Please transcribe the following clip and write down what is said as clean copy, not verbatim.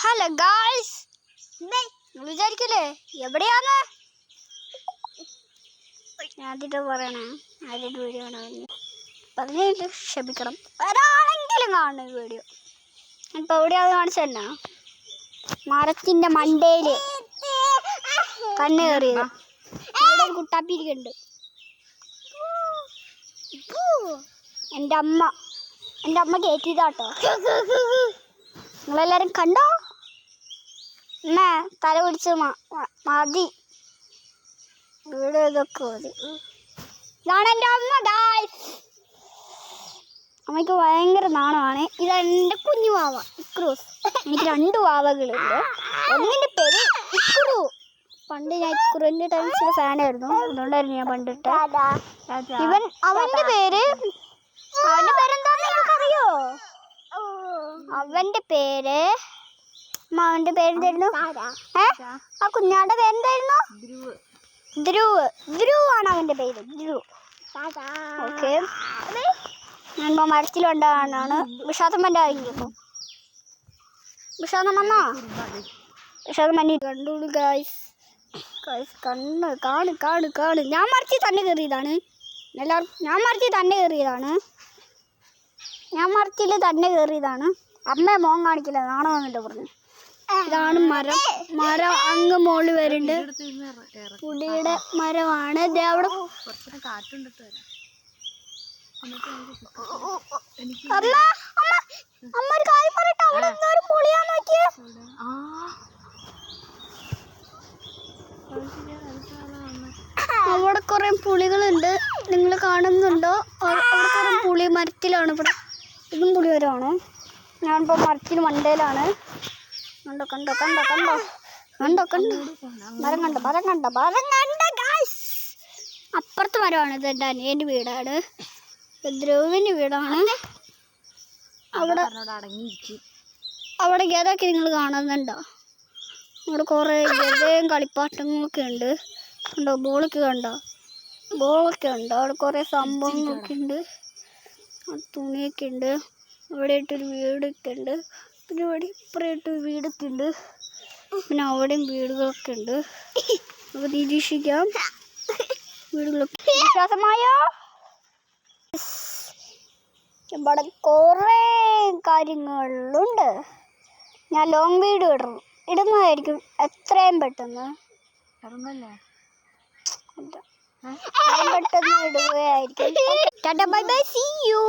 Hello guys, വിചാരിക്കില്ലേ എവിടെയാന്ന് ആദ്യത്തെ പറയണേ. ആദ്യത്തെ വീഡിയോ പറഞ്ഞിട്ട് ക്ഷമിക്കണം. ഒരാളെങ്കിലും കാണുന്ന വീഡിയോ ഇപ്പൊ എവിടെയാന്ന് കാണിച്ചെന്നാ മരത്തിന്റെ മണ്ടയില് കണ്ണ് കയറിയത്. ഇവിടെ ഒരു കുട്ടാപ്പിരിക്കുന്നുണ്ട്. എൻ്റെ അമ്മ കയറ്റിയതാട്ടോ. നിങ്ങളെല്ലാരും കണ്ടോ? എന്നാ തല പിടിച്ച് മതി, വീട് ഇതൊക്കെ മതി. ഇതാണ് എൻ്റെ അമ്മ ഗായ്സ്. അമ്മയ്ക്ക് ഭയങ്കര നാണമാണ്. ഇതെൻ്റെ കുഞ്ഞു വാവ ഇക്രൂസ്. എനിക്ക് 2 വാവകളുണ്ട്. ഒന്നിൻ്റെ പേര് ഇക്രു. പണ്ട് ഞാൻ ഇക്രുവിൻ്റെ ടൈംസിലെ ഫാനായിരുന്നു. അതുകൊണ്ടായിരുന്നു ഞാൻ പണ്ടിട്ട്. അവൻ്റെ പേരെന്താന്ന് നിങ്ങൾക്കറിയോ? അവൻ്റെ പേരെന്തായിരുന്നു? ആ കുഞ്ഞാടെ പേരെന്തായിരുന്നു? ധ്രുവ് ആണ് അവൻ്റെ പേര്. ധ്രുവ്. ഓക്കെ, ഞാൻ മരത്തിലുണ്ടാകാനാണ്. വിഷാദം എൻ്റെ ആയിരിക്കും. വിഷാദം മന്നി കണ്ടോളൂ ഗായ്സ്. കണ്ണ് കാണു. ഞാൻ മരത്തിൽ തന്നെ കയറിയതാണ്. ഞാൻ മരത്തിൽ തന്നെ കയറിയതാണ്. അമ്മയെ മോൻ കാണിക്കില്ല, നാണോ എന്നിട്ട് പറഞ്ഞു. ഇതാണ് മരം അങ്ങ് മോള് വരുന്നുണ്ട്. പുളിയുടെ മരമാണ്. അവിടെ അമ്മ ഒരു കാര്യം പറയട്ടെ, അവിടെ ഒരു പുളിയാന്ന് നോക്കിയേ. അവിടെ കുറെ പുളികളുണ്ട്, നിങ്ങൾ കാണുന്നുണ്ടോ? അവിടെ കുറെ പുളി മരത്തിലാണ്. ഇവിടെ ഇതും പുളി മരമാണ്. ഞാനിപ്പോൾ മരത്തിന് മണ്ടയിലാണ്. കണ്ടോ മരം കണ്ടോ ഗായ്സ്. അപ്പുറത്തെ മരമാണ്. ഇത് എൻ്റെ അനിയൻ്റെ വീടാണ്, ധ്രുവിൻ്റെ വീടാണ്. അവിടെ ഗതയൊക്കെ നിങ്ങൾ കാണുന്നുണ്ടോ? അവിടെ കുറേ ഗതയും കളിപ്പാട്ടങ്ങളൊക്കെ ഉണ്ട്. കണ്ടോ, ബോളൊക്കെ ഉണ്ട്. അവിടെ കുറേ സംഭവങ്ങളൊക്കെ ഉണ്ട്. തുണിയൊക്കെ ഉണ്ട്. അവിടെ ഇട്ടൊരു വീടൊക്കെ ഉണ്ട്. പിന്നെ ഇവിടെ ഇപ്പുറമായിട്ടൊരു വീടൊക്കെ ഉണ്ട്. പിന്നെ അവിടെയും വീടുകളൊക്കെ ഉണ്ട്. നമുക്ക് നിരീക്ഷിക്കാം വീടുകളൊക്കെ. വിശ്വാസമായോ? ഇവിടെ കുറേ കാര്യങ്ങളുണ്ട്. ഞാൻ ലോങ് വീഡിയോ ഇടുന്നതായിരിക്കും എത്രയും പെട്ടെന്ന് ഇടുകയായിരിക്കും. Tata bye bye, see U.